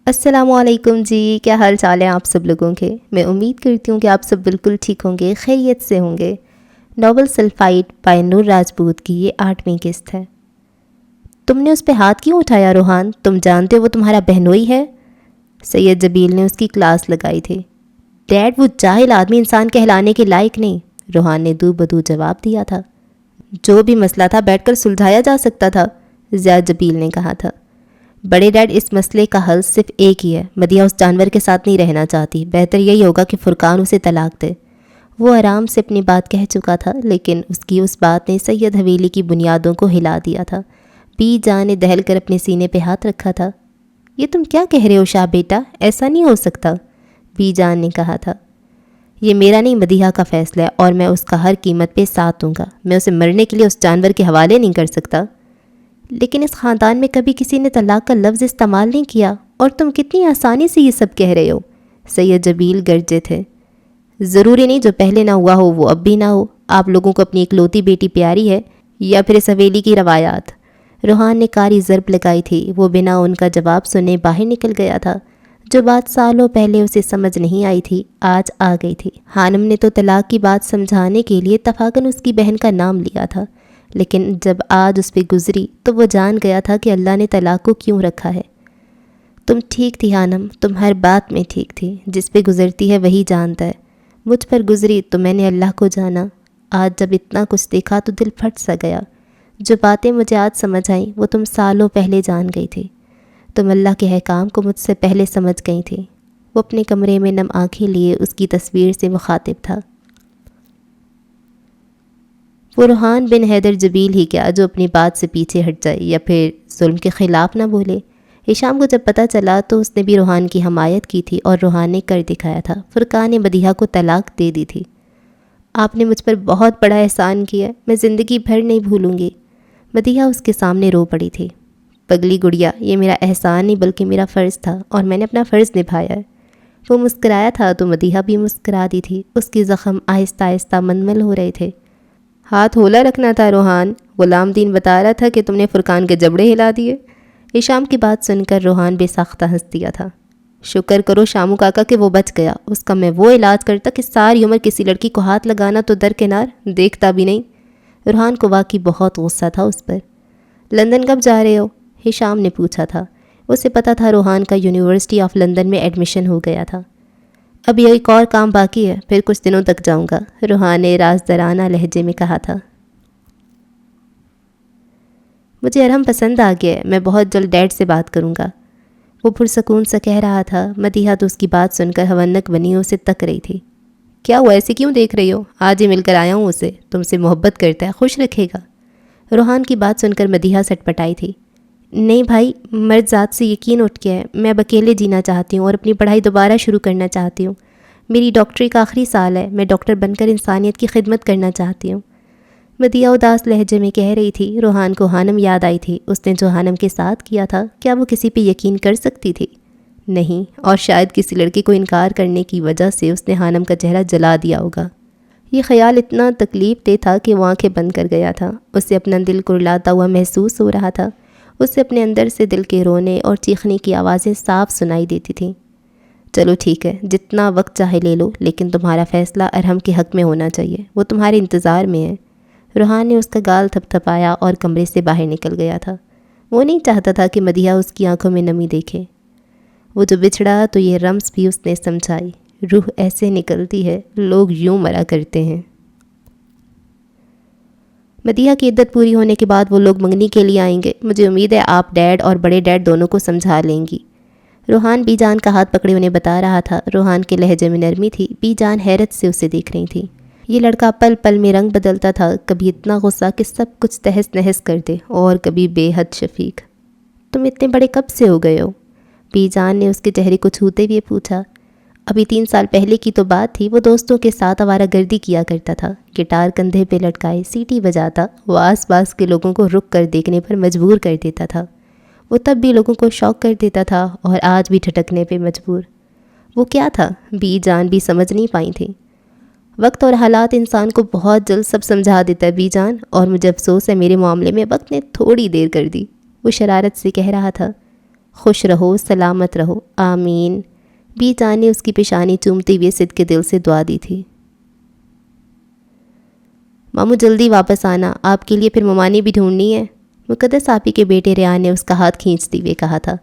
السلام علیکم جی، کیا حال چال ہیں آپ سب لوگوں کے؟ میں امید کرتی ہوں کہ آپ سب بالکل ٹھیک ہوں گے، خیریت سے ہوں گے۔ ناول سلفائٹ بائی نور راجپوت کی یہ 8ویں قسط ہے۔ تم نے اس پہ ہاتھ کیوں اٹھایا روحان؟ تم جانتے ہو وہ تمہارا بہنوئی ہے؟ سید جبیل نے اس کی کلاس لگائی تھی۔ ڈیڈ، وہ جاہل آدمی انسان کہلانے کے لائق نہیں، روحان نے دو بدو جواب دیا تھا۔ جو بھی مسئلہ تھا بیٹھ کر سلجھایا جا سکتا تھا، زیاد جبیل نے کہا تھا۔ بڑے ڈیڈ، اس مسئلے کا حل صرف ایک ہی ہے۔ مدیحہ اس جانور کے ساتھ نہیں رہنا چاہتی، بہتر یہی ہوگا کہ فرقان اسے طلاق دے۔ وہ آرام سے اپنی بات کہہ چکا تھا، لیکن اس کی اس بات نے سید حویلی کی بنیادوں کو ہلا دیا تھا۔ بی جان نے دہل کر اپنے سینے پہ ہاتھ رکھا تھا۔ یہ تم کیا کہہ رہے ہو شاہ بیٹا؟ ایسا نہیں ہو سکتا، بی جان نے کہا تھا۔ یہ میرا نہیں، مدیحہ کا فیصلہ ہے، اور میں اس کا ہر قیمت پہ ساتھ دوں گا۔ میں اسے مرنے کے لیے اس جانور کے حوالے نہیں کر سکتا۔ لیکن اس خاندان میں کبھی کسی نے طلاق کا لفظ استعمال نہیں کیا، اور تم کتنی آسانی سے یہ سب کہہ رہے ہو، سید جبیل گرجے تھے۔ ضروری نہیں جو پہلے نہ ہوا ہو وہ اب بھی نہ ہو۔ آپ لوگوں کو اپنی اکلوتی بیٹی پیاری ہے، یا پھر اس حویلی کی روایات؟ روحان نے کاری ضرب لگائی تھی۔ وہ بنا ان کا جواب سنے باہر نکل گیا تھا۔ جو بات سالوں پہلے اسے سمجھ نہیں آئی تھی، آج آ گئی تھی۔ خانم نے تو طلاق کی بات سمجھانے کے لیے اتفاقاً اس کی بہن کا نام لیا تھا، لیکن جب آج اس پہ گزری تو وہ جان گیا تھا کہ اللہ نے طلاق کو کیوں رکھا ہے۔ تم ٹھیک تھی خانم، تم ہر بات میں ٹھیک تھی۔ جس پہ گزرتی ہے وہی جانتا ہے۔ مجھ پر گزری تو میں نے اللہ کو جانا۔ آج جب اتنا کچھ دیکھا تو دل پھٹ سا گیا۔ جو باتیں مجھے آج سمجھ آئیں وہ تم سالوں پہلے جان گئی تھی۔ تم اللہ کے احکام کو مجھ سے پہلے سمجھ گئی تھی۔ وہ اپنے کمرے میں نم آنکھیں لیے اس کی تصویر سے مخاطب تھا۔ وہ روحان بن حیدر جبیل ہی کیا جو اپنی بات سے پیچھے ہٹ جائے یا پھر ظلم کے خلاف نہ بولے۔ ہشام کو جب پتہ چلا تو اس نے بھی روحان کی حمایت کی تھی، اور روحان نے کر دکھایا تھا۔ فرقان نے مدیحہ کو طلاق دے دی تھی۔ آپ نے مجھ پر بہت بڑا احسان کیا، میں زندگی بھر نہیں بھولوں گی۔ مدیحہ اس کے سامنے رو پڑی تھی۔ پگلی گڑیا، یہ میرا احسان نہیں بلکہ میرا فرض تھا، اور میں نے اپنا فرض نبھایا ہے۔ وہ مسکرایا تھا تو مدیحہ بھی مسکرا دی تھی۔ اس کے زخم آہستہ آہستہ منمل ہو رہے تھے۔ ہاتھ ہولا رکھنا تھا روحان، غلام دین بتا رہا تھا کہ تم نے فرقان کے جبڑے ہلا دیے۔ ہشام کی بات سن کر روحان بے ساختہ ہنس دیا تھا۔ شکر کرو شامو کاکا کہ وہ بچ گیا، اس کا میں وہ علاج کرتا کہ ساری عمر کسی لڑکی کو ہاتھ لگانا تو درکنار، دیکھتا بھی نہیں۔ روحان کو واقعی بہت غصہ تھا اس پر۔ لندن کب جا رہے ہو؟ ہشام نے پوچھا تھا۔ اسے پتہ تھا روحان کا یونیورسٹی آف لندن میں ایڈمیشن ہو گیا تھا۔ اب یہ ایک اور کام باقی ہے، پھر کچھ دنوں تک جاؤں گا، روحان نے رازدارانہ لہجے میں کہا تھا۔ مجھے ارحم پسند آ گیا ہے، میں بہت جلد ڈیڈ سے بات کروں گا، وہ پرسکون سا کہہ رہا تھا۔ مدیحہ تو اس کی بات سن کر ہونک بنی اسے تک رہی تھی۔ کیا ہوا، ایسے کیوں دیکھ رہی ہو؟ آج ہی مل کر آیا ہوں اسے، تم سے محبت کرتا ہے، خوش رکھے گا۔ روحان کی بات سن کر مدیحہ سٹ پٹائی تھی۔ نہیں بھائی، مرد ذات سے یقین اٹھ گیا ہے، میں اب اکیلے جینا چاہتی ہوں اور اپنی پڑھائی دوبارہ شروع کرنا چاہتی ہوں۔ میری ڈاکٹری کا آخری سال ہے، میں ڈاکٹر بن کر انسانیت کی خدمت کرنا چاہتی ہوں، مدیحہ اداس لہجے میں کہہ رہی تھی۔ روحان کو خانم یاد آئی تھی۔ اس نے جو خانم کے ساتھ کیا تھا، کیا وہ کسی پہ یقین کر سکتی تھی؟ نہیں، اور شاید کسی لڑکی کو انکار کرنے کی وجہ سے اس نے خانم کا چہرہ جلا دیا ہوگا۔ یہ خیال اتنا تکلیف دہ تھا کہ وہ آنکھیں بند کر گیا تھا۔ اسے اپنا دل کرلاتا ہوا محسوس ہو رہا تھا۔ اسے اپنے اندر سے دل کے رونے اور چیخنے کی آوازیں صاف سنائی دیتی تھیں۔ چلو ٹھیک ہے، جتنا وقت چاہے لے لو، لیکن تمہارا فیصلہ ارحم کے حق میں ہونا چاہیے، وہ تمہارے انتظار میں ہے۔ روحان نے اس کا گال تھپ تھپایا اور کمرے سے باہر نکل گیا تھا۔ وہ نہیں چاہتا تھا کہ مدیحہ اس کی آنکھوں میں نمی دیکھے۔ وہ جو بچھڑا تو یہ رمز بھی اس نے سمجھائی۔ روح ایسے نکلتی ہے، لوگ یوں مرا کرتے ہیں۔ مدیحہ کی عدت پوری ہونے کے بعد وہ لوگ منگنی کے لیے آئیں گے۔ مجھے امید ہے آپ ڈیڈ اور بڑے ڈیڈ دونوں کو سمجھا لیں گی، روحان بی جان کا ہاتھ پکڑے انہیں بتا رہا تھا۔ روحان کے لہجے میں نرمی تھی۔ بی جان حیرت سے اسے دیکھ رہی تھی۔ یہ لڑکا پل پل میں رنگ بدلتا تھا، کبھی اتنا غصہ کہ سب کچھ تہس نہس کر دے، اور کبھی بے حد شفیق۔ تم اتنے بڑے کب سے ہو گئے ہو؟ بی جان نے اس کے چہرے کو چھوتے ہوئے پوچھا۔ ابھی 3 سال پہلے کی تو بات تھی۔ وہ دوستوں کے ساتھ آوارہ گردی کیا کرتا تھا، گٹار کندھے پہ لٹکائے سیٹی بجاتا۔ وہ آس پاس کے لوگوں کو رک کر دیکھنے پر مجبور کر دیتا تھا۔ وہ تب بھی لوگوں کو شوق کر دیتا تھا، اور آج بھی ٹھٹکنے پہ مجبور۔ وہ کیا تھا؟ بی جان بھی سمجھ نہیں پائی تھی۔ وقت اور حالات انسان کو بہت جلد سب سمجھا دیتا ہے بی جان، اور مجھے افسوس ہے میرے معاملے میں وقت نے تھوڑی دیر کر دی، وہ شرارت سے کہہ رہا تھا۔ خوش رہو، سلامت رہو، آمین۔ بی جان نے اس کی پیشانی چومتے ہوئے صدقے دل سے دعا دی تھی۔ ماموں جلدی واپس آنا، آپ کے لیے پھر ممانی بھی ڈھونڈنی ہے، مقدس آپی کے بیٹے ریحان نے اس کا ہاتھ کھینچتے ہوئے کہا تھا۔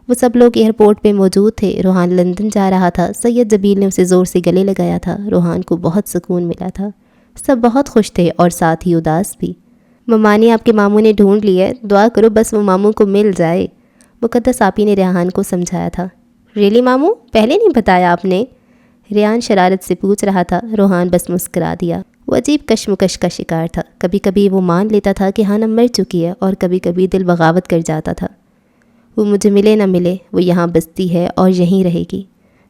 وہ سب لوگ ایئرپورٹ پہ موجود تھے۔ روحان لندن جا رہا تھا۔ سید جبیل نے اسے زور سے گلے لگایا تھا۔ روحان کو بہت سکون ملا تھا۔ سب بہت خوش تھے اور ساتھ ہی اداس بھی۔ ممانی آپ کے ماموں نے ڈھونڈ لی ہے، دعا کرو بس وہ ماموں کو مل جائے، مقدس آپی نے ریحان کو سمجھایا تھا۔ ریلی ماموں، پہلے نہیں بتایا آپ نے؟ ریحان شرارت سے پوچھ رہا تھا۔ روحان بس مسکرا دیا۔ وہ عجیب کشمکش کا شکار تھا۔ کبھی کبھی وہ مان لیتا تھا کہ ہانا مر چکی ہے، اور کبھی کبھی دل بغاوت کر جاتا تھا۔ وہ مجھے ملے نہ ملے، وہ یہاں بستی ہے اور یہیں رہے گی۔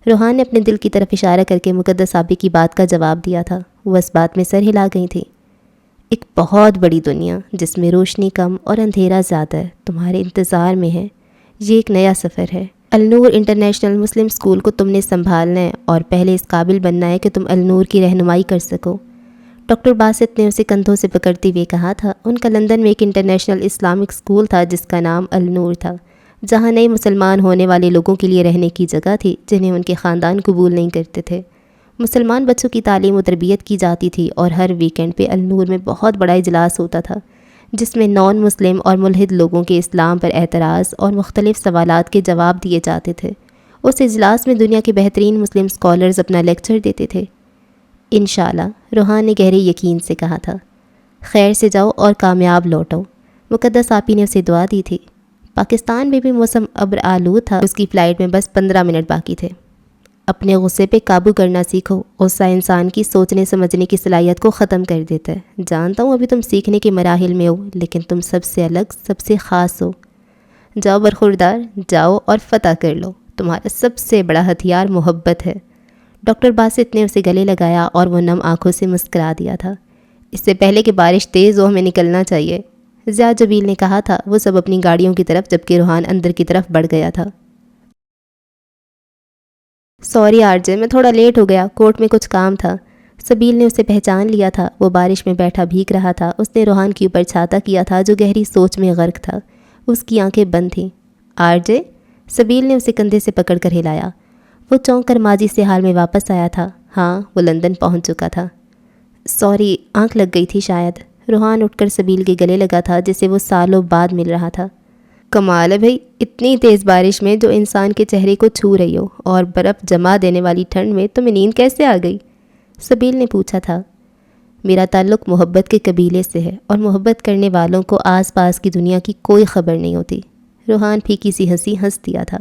روحان نے اپنے دل کی طرف اشارہ کر کے مقدس آپی کی بات کا جواب دیا تھا۔ وہ اس بات میں سر ہلا گئی تھی۔ ایک بہت بڑی دنیا جس میں روشنی کم اور اندھیرا زیادہ ہے تمہارے انتظار میں ہے۔ یہ ایک نیا سفر ہے۔ النور انٹرنیشنل مسلم اسکول کو تم نے سنبھالنا ہے اور پہلے اس قابل بننا ہے کہ تم النور کی رہنمائی کر سکو۔ ڈاکٹر باسط نے اسے کندھوں سے پکڑتے ہوئے کہا تھا۔ ان کا لندن میں ایک انٹرنیشنل اسلامک اسکول تھا جس کا نام النور تھا، جہاں نئے مسلمان ہونے والے لوگوں کے لیے رہنے کی جگہ تھی جنہیں ان کے خاندان قبول نہیں کرتے تھے۔ مسلمان بچوں کی تعلیم و تربیت کی جاتی تھی، اور ہر ویکنڈ پہ النور میں بہت بڑا اجلاس ہوتا تھا جس میں نان مسلم اور ملحد لوگوں کے اسلام پر اعتراض اور مختلف سوالات کے جواب دیے جاتے تھے۔ اس اجلاس میں دنیا کے بہترین مسلم اسکالرز اپنا لیکچر دیتے تھے۔ انشاءاللہ، روحان نے گہرے یقین سے کہا تھا۔ خیر سے جاؤ اور کامیاب لوٹو، مقدس آپی نے اسے دعا دی تھی۔ پاکستان میں بھی موسم ابر آلود تھا۔ اس کی فلائٹ میں بس 15 منٹ باقی تھے۔ اپنے غصے پہ قابو کرنا سیکھو۔ غصہ انسان کی سوچنے سمجھنے کی صلاحیت کو ختم کر دیتا ہے۔ جانتا ہوں ابھی تم سیکھنے کے مراحل میں ہو، لیکن تم سب سے الگ، سب سے خاص ہو۔ جاؤ برخوردار، جاؤ اور فتح کر لو۔ تمہارا سب سے بڑا ہتھیار محبت ہے۔ ڈاکٹر باسط نے اسے گلے لگایا اور وہ نم آنکھوں سے مسکرا دیا تھا۔ اس سے پہلے کہ بارش تیز ہو ہمیں نکلنا چاہیے، ضیاء جبیل نے کہا تھا۔ وہ سب اپنی گاڑیوں کی طرف، جبکہ روحان اندر کی طرف بڑھ گیا تھا۔ سوری آرجے، میں تھوڑا لیٹ ہو گیا، کورٹ میں کچھ کام تھا۔ سبیل نے اسے پہچان لیا تھا۔ وہ بارش میں بیٹھا بھیگ رہا تھا۔ اس نے روحان کے اوپر چھاتا کیا تھا جو گہری سوچ میں غرق تھا۔ اس کی آنکھیں بند تھیں۔ آرجے، سبیل نے اسے کندھے سے پکڑ کر ہلایا۔ وہ چونک کر ماضی سے حال میں واپس آیا تھا۔ ہاں، وہ لندن پہنچ چکا تھا۔ سوری، آنکھ لگ گئی تھی شاید۔ روحان اٹھ کر سبیل کے گلے لگا تھا جسے وہ سالوں بعد مل رہا تھا۔ کمال ہے بھائی، اتنی تیز بارش میں جو انسان کے چہرے کو چھو رہی ہو، اور برف جما دینے والی ٹھنڈ میں تمہیں نیند کیسے آ گئی؟ سبیل نے پوچھا تھا۔ میرا تعلق محبت کے قبیلے سے ہے، اور محبت کرنے والوں کو آس پاس کی دنیا کی کوئی خبر نہیں ہوتی۔ روحان پھیکی سی ہنسی ہنس دیا تھا۔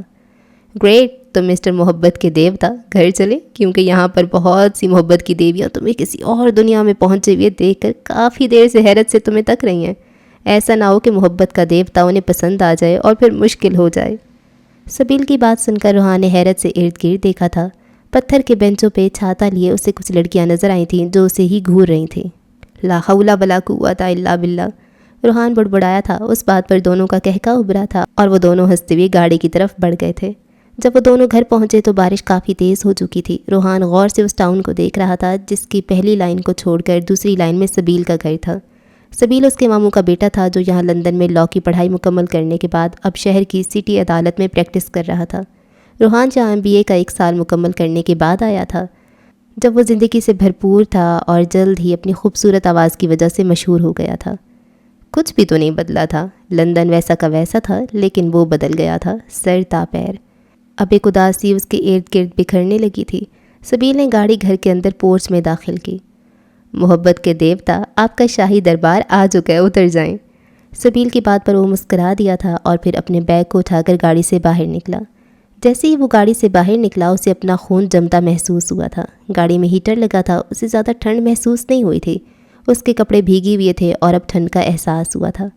گریٹ، تو مسٹر محبت کے دیوتا گھر چلے، کیونکہ یہاں پر بہت سی محبت کی دیویاں تمہیں کسی اور دنیا میں پہنچے ہوئے دیکھ کر کافی دیر سے حیرت سے تمہیں تک رہی ہیں۔ ایسا نہ ہو کہ محبت کا دیوتا انہیں پسند آ جائے اور پھر مشکل ہو جائے۔ سبیل کی بات سن کر روحان نے حیرت سے ارد گرد دیکھا تھا۔ پتھر کے بینچوں پہ چھاتا لیے اسے کچھ لڑکیاں نظر آئی تھیں جو اسے ہی گھور رہی تھیں۔ لا حول ولا قوت الا باللہ، روحان بڑبڑایا تھا۔ اس بات پر دونوں کا کہکا ابھرا تھا، اور وہ دونوں ہنستے ہوئے گاڑی کی طرف بڑھ گئے تھے۔ جب وہ دونوں گھر پہنچے تو بارش کافی تیز ہو چکی تھی۔ روحان غور سے اس ٹاؤن کو دیکھ رہا تھا جس کی پہلی لائن کو چھوڑ کر دوسری لائن میں سبیل کا گھر تھا۔ سبیل اس کے ماموں کا بیٹا تھا جو یہاں لندن میں لاء کی پڑھائی مکمل کرنے کے بعد اب شہر کی سٹی عدالت میں پریکٹس کر رہا تھا۔ روحان یہاں MBA کا 1 سال مکمل کرنے کے بعد آیا تھا، جب وہ زندگی سے بھرپور تھا اور جلد ہی اپنی خوبصورت آواز کی وجہ سے مشہور ہو گیا تھا۔ کچھ بھی تو نہیں بدلا تھا، لندن ویسا کا ویسا تھا، لیکن وہ بدل گیا تھا سر تا پیر۔ اب ایک اداسی اس کے ارد گرد بکھرنے لگی تھی۔ سبیل نے گاڑی گھر کے اندر پورچ میں داخل کی۔ محبت کے دیوتا، آپ کا شاہی دربار آ چکا ہے، اتر جائیں۔ سبیل کی بات پر وہ مسکرا دیا تھا اور پھر اپنے بیگ کو اٹھا کر گاڑی سے باہر نکلا۔ جیسے ہی وہ گاڑی سے باہر نکلا اسے اپنا خون جمتا محسوس ہوا تھا۔ گاڑی میں ہیٹر لگا تھا، اسے زیادہ ٹھنڈ محسوس نہیں ہوئی تھی۔ اس کے کپڑے بھیگے ہوئے تھے اور اب ٹھنڈ کا احساس ہوا تھا۔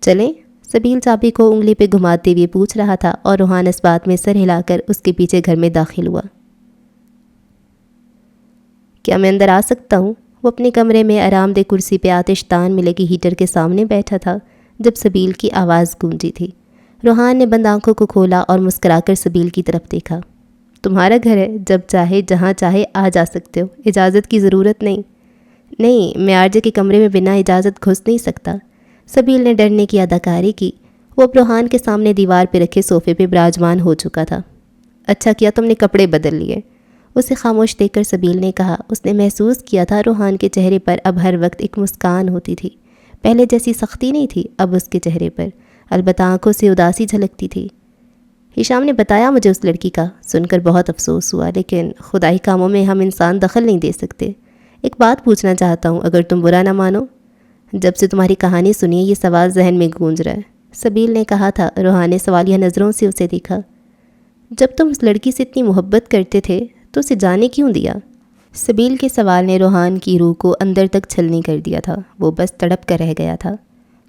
چلیں؟ سبیل چابی کو انگلی پہ گھماتے ہوئے پوچھ رہا تھا، اور روحان اس بات میں سر ہلا کر اس کے پیچھے گھر میں داخل ہوا۔ کیا میں اندر آ سکتا ہوں؟ وہ اپنے کمرے میں آرام دہ کرسی پہ آتش دان میں لگی ہیٹر کے سامنے بیٹھا تھا جب سبیل کی آواز گونجی تھی۔ روحان نے بند آنکھوں کو کھولا اور مسکرا کر سبیل کی طرف دیکھا۔ تمہارا گھر ہے، جب چاہے جہاں چاہے آ جا سکتے ہو، اجازت کی ضرورت نہیں۔ نہیں، میں آرجے کے کمرے میں بنا اجازت گھس نہیں سکتا۔ سبیل نے ڈرنے کی اداکاری کی۔ وہ اب روحان کے سامنے دیوار پہ رکھے صوفے پہ براجمان ہو چکا تھا۔ اچھا کیا تم نے کپڑے بدل لیے، اسے خاموش دیکھ کر سبیل نے کہا۔ اس نے محسوس کیا تھا روحان کے چہرے پر اب ہر وقت ایک مسکان ہوتی تھی، پہلے جیسی سختی نہیں تھی اب اس کے چہرے پر، البتہ آنکھوں سے اداسی جھلکتی تھی۔ ہشام نے بتایا مجھے اس لڑکی کا، سن کر بہت افسوس ہوا، لیکن خدائی کاموں میں ہم انسان دخل نہیں دے سکتے۔ ایک بات پوچھنا چاہتا ہوں اگر تم برا نہ مانو۔ جب سے تمہاری کہانی سنی یہ سوال ذہن میں گونج رہا ہے، سبیل نے کہا تھا۔ روحان نے سوالیہ نظروں سے اسے دیکھا۔ جب تم اس لڑکی سے اتنی محبت کرتے تھے تو اسے جانے کیوں دیا؟ سبیل کے سوال نے روحان کی روح کو اندر تک چھلنی کر دیا تھا، وہ بس تڑپ کر رہ گیا تھا۔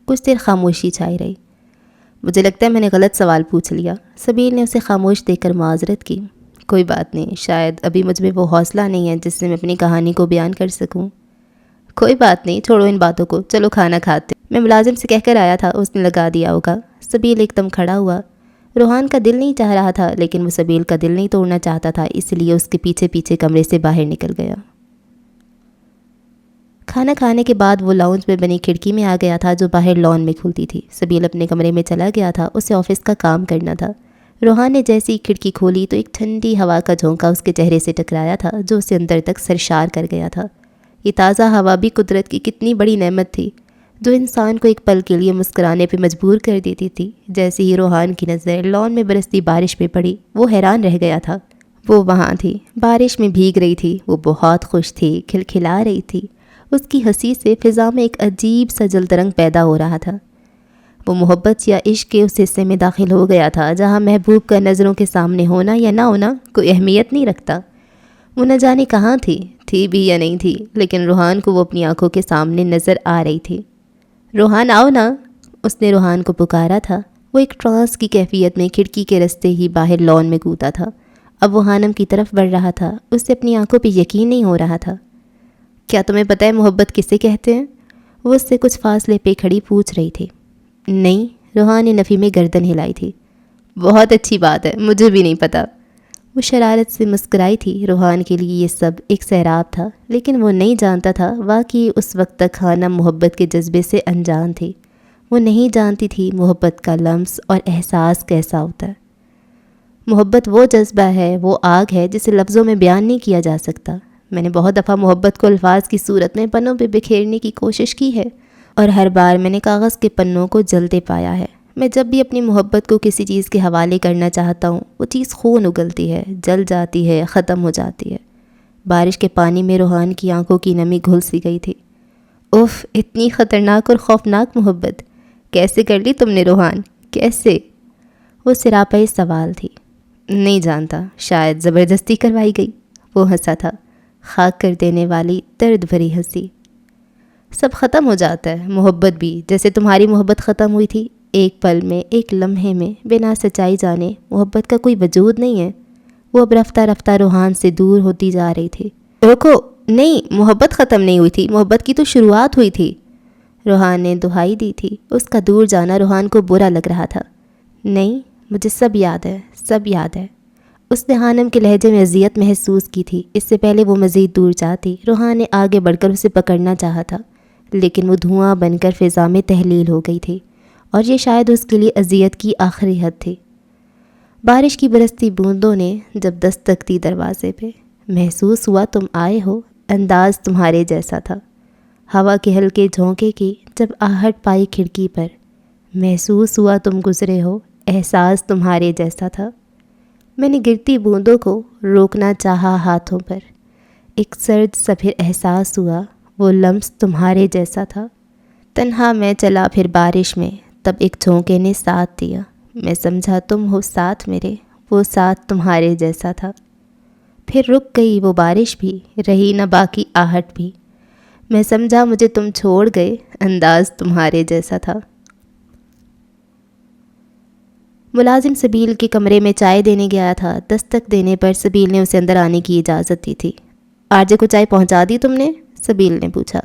کچھ دیر خاموشی چھائی رہی۔ مجھے لگتا ہے میں نے غلط سوال پوچھ لیا، سبیل نے اسے خاموش دیکھ کر معذرت کی۔ کوئی بات نہیں، شاید ابھی مجھ میں وہ حوصلہ نہیں ہے جس سے میں اپنی کہانی کو بیان کر سکوں۔ کوئی بات نہیں، چھوڑو ان باتوں کو، چلو کھانا کھاتے۔ میں ملازم سے کہہ کر آیا تھا، اس نے لگا دیا ہوگا۔ سبیل ایک دم کھڑا ہوا۔ روحان کا دل نہیں چاہ رہا تھا، لیکن وہ سبیل کا دل نہیں توڑنا چاہتا تھا، اس لیے اس کے پیچھے پیچھے کمرے سے باہر نکل گیا۔ کھانا کھانے کے بعد وہ لاؤنج میں بنی کھڑکی میں آ گیا تھا جو باہر لان میں کھلتی تھی۔ سبیل اپنے کمرے میں چلا گیا تھا، اسے آفس کا کام کرنا تھا۔ روحان نے جیسے ہی کھڑکی کھولی تو ایک ٹھنڈی ہوا کا جھونکا اس کے چہرے سے ٹکرایا تھا جو اسے اندر تک سرشار کر گیا تھا۔ یہ تازہ ہوا بھی قدرت کی کتنی بڑی نعمت تھی جو انسان کو ایک پل کے لیے مسکرانے پہ مجبور کر دیتی تھی۔ جیسے ہی روحان کی نظر لان میں برستی بارش پہ پڑی، وہ حیران رہ گیا تھا۔ وہ وہاں تھی، بارش میں بھیگ رہی تھی، وہ بہت خوش تھی، کھلکھلا رہی تھی۔ اس کی ہنسی سے فضا میں ایک عجیب سا جلد رنگ پیدا ہو رہا تھا۔ وہ محبت یا عشق کے اس حصے میں داخل ہو گیا تھا جہاں محبوب کا نظروں کے سامنے ہونا یا نہ ہونا کوئی اہمیت نہیں رکھتا۔ وہ نہ جانے کہاں تھی بھی یا نہیں تھی، لیکن روحان کو وہ اپنی آنکھوں کے سامنے نظر آ رہی تھی۔ روحان آؤ نا، اس نے روحان کو پکارا تھا۔ وہ ایک ٹرانس کی کیفیت میں کھڑکی کے رستے ہی باہر لان میں کودتا تھا۔ اب وہ حانم کی طرف بڑھ رہا تھا، اس سے اپنی آنکھوں پہ یقین نہیں ہو رہا تھا۔ کیا تمہیں پتہ ہے محبت کسے کہتے ہیں؟ وہ اس سے کچھ فاصلے پہ کھڑی پوچھ رہی تھی۔ نہیں، روحان نے نفی میں گردن ہلائی تھی۔ بہت اچھی بات ہے، مجھے بھی نہیں پتہ۔ وہ شرارت سے مسکرائی تھی۔ روحان کے لیے یہ سب ایک سیراب تھا، لیکن وہ نہیں جانتا تھا واقعی اس وقت تک حانم محبت کے جذبے سے انجان تھی۔ وہ نہیں جانتی تھی محبت کا لمس اور احساس کیسا ہوتا ہے۔ محبت وہ جذبہ ہے، وہ آگ ہے جسے لفظوں میں بیان نہیں کیا جا سکتا۔ میں نے بہت دفعہ محبت کو الفاظ کی صورت میں پنوں پہ بکھیرنے کی کوشش کی ہے، اور ہر بار میں نے کاغذ کے پنوں کو جلتے پایا ہے۔ میں جب بھی اپنی محبت کو کسی چیز کے حوالے کرنا چاہتا ہوں، وہ چیز خون اگلتی ہے، جل جاتی ہے، ختم ہو جاتی ہے۔ بارش کے پانی میں روحان کی آنکھوں کی نمی گھل سی گئی تھی۔ اف، اتنی خطرناک اور خوفناک محبت کیسے کر لی تم نے روحان، کیسے؟ وہ سراپے سوال تھی۔ نہیں جانتا، شاید زبردستی کروائی گئی۔ وہ ہنسا تھا، خاک کر دینے والی درد بھری ہنسی۔ سب ختم ہو جاتا ہے، محبت بھی، جیسے تمہاری محبت ختم ہوئی تھی، ایک پل میں، ایک لمحے میں، بنا سچائی جانے محبت کا کوئی وجود نہیں ہے۔ وہ اب رفتہ رفتہ روحان سے دور ہوتی جا رہی تھی۔ روکو، نہیں، محبت ختم نہیں ہوئی تھی، محبت کی تو شروعات ہوئی تھی، روحان نے دہائی دی تھی۔ اس کا دور جانا روحان کو برا لگ رہا تھا۔ نہیں، مجھے سب یاد ہے، سب یاد ہے۔ اس نے حانم کے لہجے میں اذیت محسوس کی تھی۔ اس سے پہلے وہ مزید دور جاتی، روحان نے آگے بڑھ کر اسے پکڑنا چاہا تھا، لیکن وہ دھواں بن کر فضا میں تحلیل ہو گئی تھی، اور یہ شاید اس کے لیے اذیت کی آخری حد تھی۔ بارش کی برستی بوندوں نے جب دستک دی دروازے پہ، محسوس ہوا تم آئے ہو، انداز تمہارے جیسا تھا۔ ہوا کے ہلکے جھونکے کی جب آہٹ پائی کھڑکی پر، محسوس ہوا تم گزرے ہو، احساس تمہارے جیسا تھا۔ میں نے گرتی بوندوں کو روکنا چاہا ہاتھوں پر، ایک سرد سا پھر احساس ہوا، وہ لمس تمہارے جیسا تھا۔ تنہا میں چلا پھر بارش میں، تب ایک جھونکے نے ساتھ دیا، میں سمجھا تم ہو ساتھ میرے، وہ ساتھ تمہارے جیسا تھا۔ پھر رک گئی وہ بارش بھی، رہی نہ باقی آہٹ بھی، میں سمجھا مجھے تم چھوڑ گئے، انداز تمہارے جیسا تھا۔ ملازم سبیل کے کمرے میں چائے دینے گیا تھا۔ دستک دینے پر سبیل نے اسے اندر آنے کی اجازت دی تھی۔ آرجے کو چائے پہنچا دی تم نے؟ سبیل نے پوچھا۔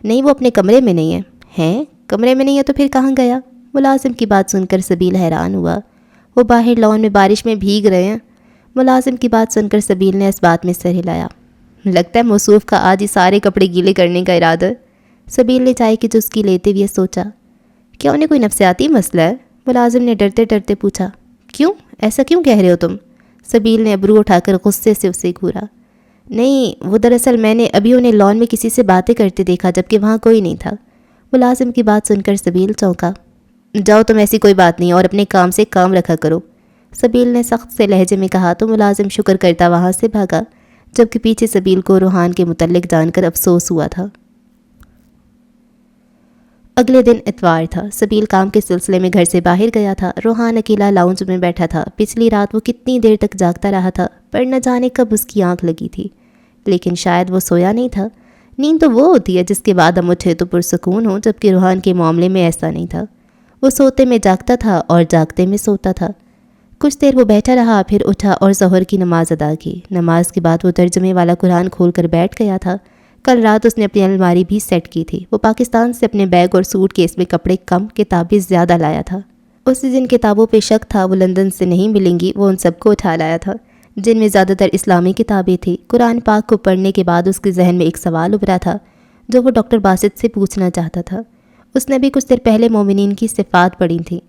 نہیں، وہ اپنے کمرے میں نہیں ہے۔ ہیں؟ کمرے میں نہیں ہے تو پھر کہاں گیا؟ ملازم کی بات سن کر سبیل حیران ہوا۔ وہ باہر لان میں بارش میں بھیگ رہے ہیں۔ ملازم کی بات سن کر سبیل نے اس بات میں سر ہلایا۔ لگتا ہے موصوف کا آج ہی سارے کپڑے گیلے کرنے کا ارادہ ہے۔ سبیل نے چائے کی چسکی لیتے ہوئے سوچا، کیا انہیں کوئی نفسیاتی مسئلہ ہے؟ ملازم نے ڈرتے ڈرتے پوچھا، کیوں؟ ایسا کیوں کہہ رہے ہو تم؟ سبیل نے ابرو اٹھا کر غصے سے اسے گھورا۔ نہیں، وہ دراصل میں نے ابھی انہیں لان میں کسی سے باتیں کرتے دیکھا جبکہ وہاں کوئی نہیں تھا۔ ملازم کی بات سن کر سبیل چونکا۔ جاؤ تم، ایسی کوئی بات نہیں، اور اپنے کام سے کام رکھا کرو، سبیل نے سخت سے لہجے میں کہا تو ملازم شکر کرتا وہاں سے بھاگا، جبکہ پیچھے سبیل کو روحان کے متعلق جان کر افسوس ہوا تھا۔ اگلے دن اتوار تھا۔ سبیل کام کے سلسلے میں گھر سے باہر گیا تھا۔ روحان اکیلا لاؤنج میں بیٹھا تھا۔ پچھلی رات وہ کتنی دیر تک جاگتا رہا تھا، پر نہ جانے کب اس کی آنکھ لگی تھی، لیکن شاید وہ سویا نہیں تھا۔ نیند تو وہ ہوتی ہے جس کے بعد ہم اٹھے تو پرسکون ہوں، جبکہ روحان کے معاملے میں ایسا نہیں تھا۔ وہ سوتے میں جاگتا تھا اور جاگتے میں سوتا تھا۔ کچھ دیر وہ بیٹھا رہا، پھر اٹھا اور ظہر کی نماز ادا کی۔ نماز کے بعد وہ ترجمے والا قرآن کھول کر بیٹھ گیا تھا۔ کل رات اس نے اپنی الماری بھی سیٹ کی تھی۔ وہ پاکستان سے اپنے بیگ اور سوٹ کیس میں کپڑے کم، کتابیں زیادہ لایا تھا۔ اسے جن کتابوں پہ شک تھا وہ لندن سے نہیں ملیں گی، وہ ان سب کو اٹھا لایا تھا، جن میں زیادہ تر اسلامی کتابیں تھیں۔ قرآن پاک کو پڑھنے کے بعد اس کے ذہن میں ایک سوال ابھرا تھا جو وہ ڈاکٹر باسط سے پوچھنا چاہتا تھا۔ اس نے بھی کچھ دیر پہلے مومنین کی صفات پڑھی تھیں۔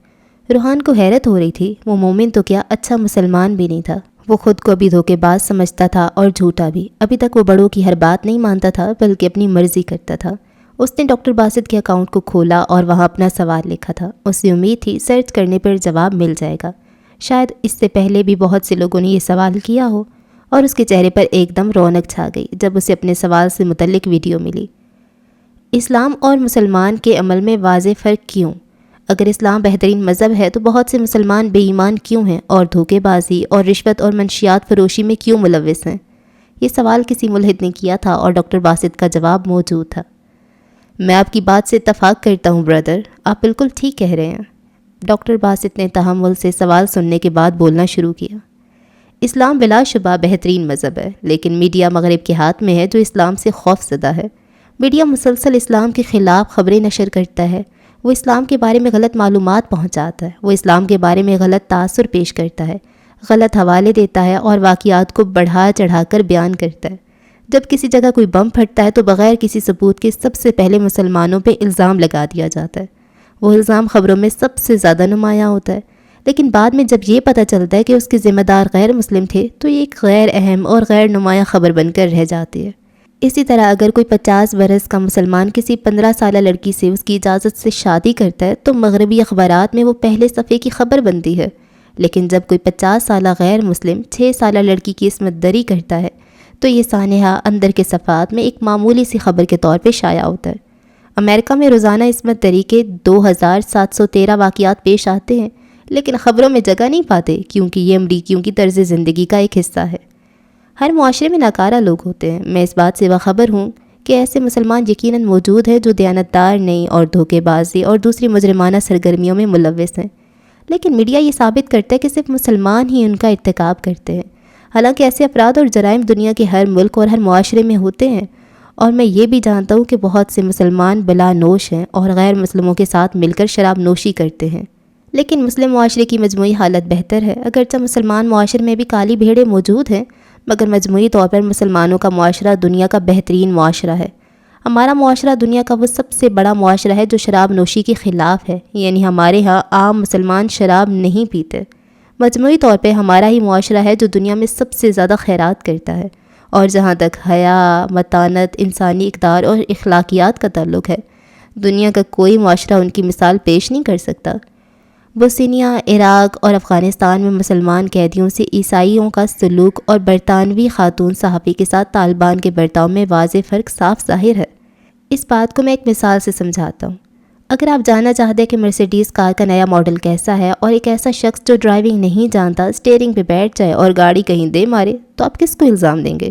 روحان کو حیرت ہو رہی تھی، وہ مومن تو کیا، اچھا مسلمان بھی نہیں تھا۔ وہ خود کو ابھی دھوکے باز سمجھتا تھا اور جھوٹا بھی۔ ابھی تک وہ بڑوں کی ہر بات نہیں مانتا تھا بلکہ اپنی مرضی کرتا تھا۔ اس نے ڈاکٹر باسط کے اکاؤنٹ کو کھولا اور وہاں اپنا سوال لکھا تھا۔ اسے امید تھی سرچ کرنے پر جواب مل جائے گا۔ شاید اس سے پہلے بھی بہت سے لوگوں نے یہ سوال کیا ہو، اور اس کے چہرے پر ایک دم رونق چھا گئی جب اسے اپنے سوال سے متعلق ویڈیو ملی۔ اسلام اور مسلمان کے عمل میں واضح فرق کیوں؟ اگر اسلام بہترین مذہب ہے تو بہت سے مسلمان بے ایمان کیوں ہیں اور دھوکے بازی اور رشوت اور منشیات فروشی میں کیوں ملوث ہیں؟ یہ سوال کسی ملحد نے کیا تھا اور ڈاکٹر باسط کا جواب موجود تھا۔ میں آپ کی بات سے اتفاق کرتا ہوں بردر، آپ بالکل ٹھیک کہہ رہے ہیں۔ ڈاکٹر باسط نے تحمل سے سوال سننے کے بعد بولنا شروع کیا۔ اسلام بلا شبہ بہترین مذہب ہے، لیکن میڈیا مغرب کے ہاتھ میں ہے جو اسلام سے خوف زدہ ہے۔ میڈیا مسلسل اسلام کے خلاف خبریں نشر کرتا ہے۔ وہ اسلام کے بارے میں غلط معلومات پہنچاتا ہے۔ وہ اسلام کے بارے میں غلط تاثر پیش کرتا ہے، غلط حوالے دیتا ہے اور واقعات کو بڑھا چڑھا کر بیان کرتا ہے۔ جب کسی جگہ کوئی بم پھٹتا ہے تو بغیر کسی ثبوت کے سب سے پہلے مسلمانوں پہ الزام لگا دیا جاتا ہے۔ وہ الزام خبروں میں سب سے زیادہ نمایاں ہوتا ہے، لیکن بعد میں جب یہ پتہ چلتا ہے کہ اس کے ذمہ دار غیر مسلم تھے تو یہ ایک غیر اہم اور غیر نمایاں خبر بن کر رہ جاتی ہے۔ اسی طرح اگر کوئی 50 برس کا مسلمان کسی 15 سالہ لڑکی سے اس کی اجازت سے شادی کرتا ہے تو مغربی اخبارات میں وہ پہلے صفحے کی خبر بنتی ہے، لیکن جب کوئی 50 سالہ غیر مسلم 6 سالہ لڑکی کی عصمت دری کرتا ہے تو یہ سانحہ اندر کے صفحات میں ایک معمولی سی خبر کے طور پہ شائع ہوتا ہے۔ امریکہ میں روزانہ عصمت دری کے 2713 واقعات پیش آتے ہیں، لیکن خبروں میں جگہ نہیں پاتے کیونکہ یہ امریکیوں کی طرز زندگی کا ایک حصہ ہے۔ ہر معاشرے میں ناکارہ لوگ ہوتے ہیں، میں اس بات سے باخبر ہوں کہ ایسے مسلمان یقیناً موجود ہیں جو دیانتدار نہیں اور دھوکے بازی اور دوسری مجرمانہ سرگرمیوں میں ملوث ہیں، لیکن میڈیا یہ ثابت کرتا ہے کہ صرف مسلمان ہی ان کا ارتکاب کرتے ہیں، حالانکہ ایسے افراد اور جرائم دنیا کے ہر ملک اور ہر معاشرے میں ہوتے ہیں۔ اور میں یہ بھی جانتا ہوں کہ بہت سے مسلمان بلا نوش ہیں اور غیر مسلموں کے ساتھ مل کر شراب نوشی کرتے ہیں، لیکن مسلم معاشرے کی مجموعی حالت بہتر ہے۔ اگرچہ مسلمان معاشرے میں بھی کالی بھیڑیں موجود ہیں، مگر مجموعی طور پر مسلمانوں کا معاشرہ دنیا کا بہترین معاشرہ ہے۔ ہمارا معاشرہ دنیا کا وہ سب سے بڑا معاشرہ ہے جو شراب نوشی کے خلاف ہے، یعنی ہمارے ہاں عام مسلمان شراب نہیں پیتے۔ مجموعی طور پہ ہمارا ہی معاشرہ ہے جو دنیا میں سب سے زیادہ خیرات کرتا ہے، اور جہاں تک حیا، متانت، انسانی اقدار اور اخلاقیات کا تعلق ہے، دنیا کا کوئی معاشرہ ان کی مثال پیش نہیں کر سکتا۔ بوسنیا، عراق اور افغانستان میں مسلمان قیدیوں سے عیسائیوں کا سلوک اور برطانوی خاتون صحافی کے ساتھ طالبان کے برتاؤ میں واضح فرق صاف ظاہر ہے۔ اس بات کو میں ایک مثال سے سمجھاتا ہوں۔ اگر آپ جاننا چاہتے ہیں کہ مرسیڈیز کار کا نیا ماڈل کیسا ہے اور ایک ایسا شخص جو ڈرائیونگ نہیں جانتا اسٹیئرنگ پہ بیٹھ جائے اور گاڑی کہیں دے مارے، تو آپ کس کو الزام دیں گے؟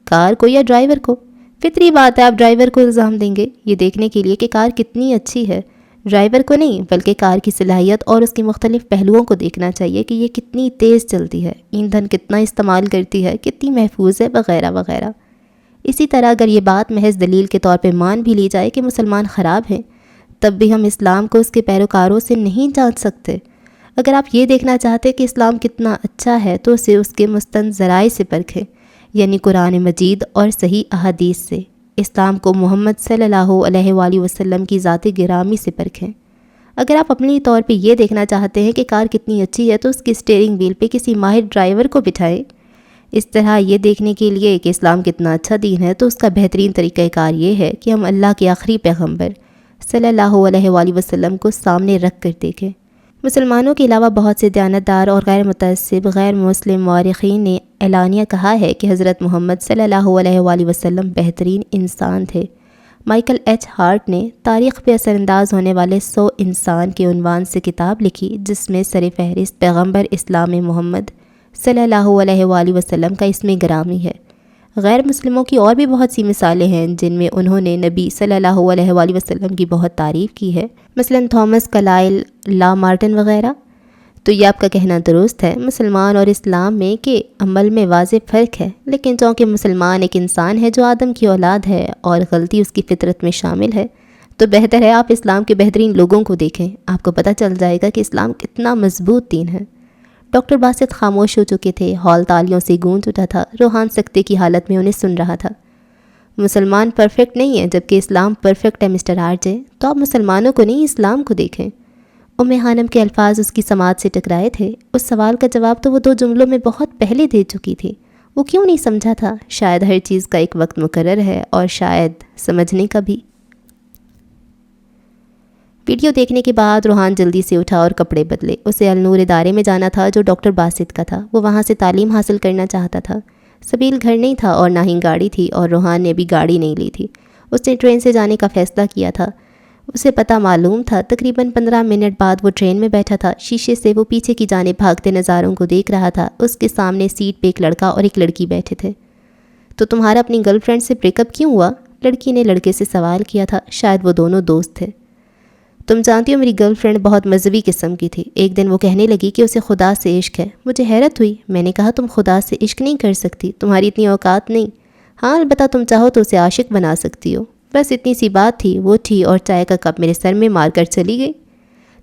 کار کو یا ڈرائیور کو؟ فطری بات ہے آپ ڈرائیور کو الزام دیں گے، یہ دیکھنے کے لیے کہ کار کتنی اچھی ہے۔ ڈرائیور کو نہیں، بلکہ کار کی صلاحیت اور اس کے مختلف پہلوؤں کو دیکھنا چاہیے کہ یہ کتنی تیز چلتی ہے، ایندھن کتنا استعمال کرتی ہے، کتنی محفوظ ہے، وغیرہ وغیرہ۔ اسی طرح اگر یہ بات محض دلیل کے طور پہ مان بھی لی جائے کہ مسلمان خراب ہیں، تب بھی ہم اسلام کو اس کے پیروکاروں سے نہیں جانچ سکتے۔ اگر آپ یہ دیکھنا چاہتے کہ اسلام کتنا اچھا ہے تو اسے اس کے مستند ذرائع سے پرکھیں، یعنی قرآن مجید اور صحیح احادیث سے۔ اسلام کو محمد صلی اللہ علیہ وآلہ وسلم کی ذات گرامی سے پرکھیں۔ اگر آپ اپنی طور پہ یہ دیکھنا چاہتے ہیں کہ کار کتنی اچھی ہے تو اس کی اسٹیئرنگ ویل پہ کسی ماہر ڈرائیور کو بٹھائیں۔ اس طرح یہ دیکھنے کے لیے کہ اسلام کتنا اچھا دین ہے تو اس کا بہترین طریقہ کار یہ ہے کہ ہم اللہ کے آخری پیغمبر صلی اللہ علیہ وآلہ وسلم کو سامنے رکھ کر دیکھیں۔ مسلمانوں کے علاوہ بہت سے دیانتدار اور غیر متعصب غیر مسلم مورخین نے اعلانیہ کہا ہے کہ حضرت محمد صلی اللہ علیہ وآلہ وسلم بہترین انسان تھے۔ مائیکل ایچ ہارٹ نے تاریخ پہ اثر انداز ہونے والے 100 انسان کے عنوان سے کتاب لکھی، جس میں سر فہرست پیغمبر اسلام محمد صلی اللہ علیہ وآلہ وسلم کا اسم گرامی ہے۔ غیر مسلموں کی اور بھی بہت سی مثالیں ہیں جن میں انہوں نے نبی صلی اللہ علیہ وآلہ وسلم کی بہت تعریف کی ہے، مثلا تھامس کلائل، لا مارٹن وغیرہ۔ تو یہ آپ کا کہنا درست ہے، مسلمان اور اسلام میں کہ عمل میں واضح فرق ہے، لیکن چونکہ مسلمان ایک انسان ہے جو آدم کی اولاد ہے اور غلطی اس کی فطرت میں شامل ہے، تو بہتر ہے آپ اسلام کے بہترین لوگوں کو دیکھیں، آپ کو پتہ چل جائے گا کہ اسلام کتنا مضبوط دین ہے۔ ڈاکٹر باسط خاموش ہو چکے تھے، ہال تالیوں سے گونج اٹھا تھا، روحان سکتے کی حالت میں انہیں سن رہا تھا۔ مسلمان پرفیکٹ نہیں ہے جبکہ اسلام پرفیکٹ ہے مسٹر آرجے، تو آپ مسلمانوں کو نہیں اسلام کو دیکھیں۔ خانم کے الفاظ اس کی سماعت سے ٹکرائے تھے، اس سوال کا جواب تو وہ 2 جملوں میں بہت پہلے دے چکی تھی۔ وہ کیوں نہیں سمجھا تھا؟ شاید ہر چیز کا ایک وقت مقرر ہے اور شاید سمجھنے کا بھی۔ ویڈیو دیکھنے کے بعد روحان جلدی سے اٹھا اور کپڑے بدلے۔ اسے النور ادارے میں جانا تھا جو ڈاکٹر باسط کا تھا۔ وہ وہاں سے تعلیم حاصل کرنا چاہتا تھا۔ سبیل گھر نہیں تھا اور نہ ہی گاڑی تھی، اور روحان نے بھی گاڑی نہیں لی تھی۔ اس نے ٹرین سے جانے کا فیصلہ کیا تھا۔ اسے پتہ معلوم تھا۔ تقریباً 15 منٹ بعد وہ ٹرین میں بیٹھا تھا۔ شیشے سے وہ پیچھے کی جانب بھاگتے نظاروں کو دیکھ رہا تھا۔ اس کے سامنے سیٹ پہ ایک لڑکا اور ایک لڑکی بیٹھے تھے۔ تو تمہارا اپنی گرل فرینڈ سے بریک اپ کیوں ہوا؟ لڑکی نے لڑکے سے سوال کیا تھا۔ شاید وہ دونوں دوست تھے۔ تم جانتی ہو میری گرل فرینڈ بہت مذہبی قسم کی تھی۔ ایک دن وہ کہنے لگی کہ اسے خدا سے عشق ہے۔ مجھے حیرت ہوئی۔ میں نے کہا تم خدا سے عشق نہیں کر سکتی، تمہاری اتنی اوقات نہیں۔ ہاں البتہ تم چاہو تو اسے عاشق بنا سکتی ہو۔ بس اتنی سی بات تھی۔ وہ تھی اور چائے کا کپ میرے سر میں مار کر چلی گئی۔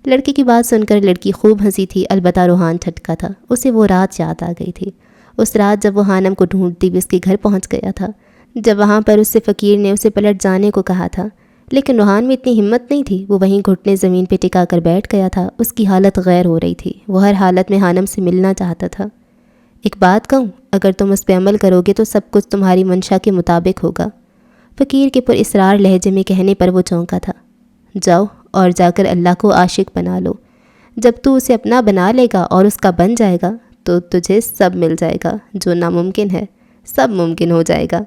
لڑکی کی بات سن کر لڑکی خوب ہنسی تھی، البتہ روحان ٹھٹکا تھا۔ اسے وہ رات یاد آ گئی تھی، اس رات جب وہ خانم کو ڈھونڈتی ہوئی اس کے گھر پہنچ گیا تھا، جب وہاں پر اس سے فقیر نے اسے پلٹ جانے کو کہا تھا۔ لیکن روحان میں اتنی ہمت نہیں تھی۔ وہ وہیں گھٹنے زمین پہ ٹکا کر بیٹھ گیا تھا۔ اس کی حالت غیر ہو رہی تھی۔ وہ ہر حالت میں خانم سے ملنا چاہتا تھا۔ ایک بات کہوں، اگر تم اس پہ عمل کرو گے تو سب کچھ تمہاری منشا کے مطابق ہوگا، فقیر کے پر اسرار لہجے میں کہنے پر وہ چونکا تھا۔ جاؤ اور جا کر اللہ کو عاشق بنا لو۔ جب تو اسے اپنا بنا لے گا اور اس کا بن جائے گا تو تجھے سب مل جائے گا، جو ناممکن ہے سب ممکن ہو جائے گا۔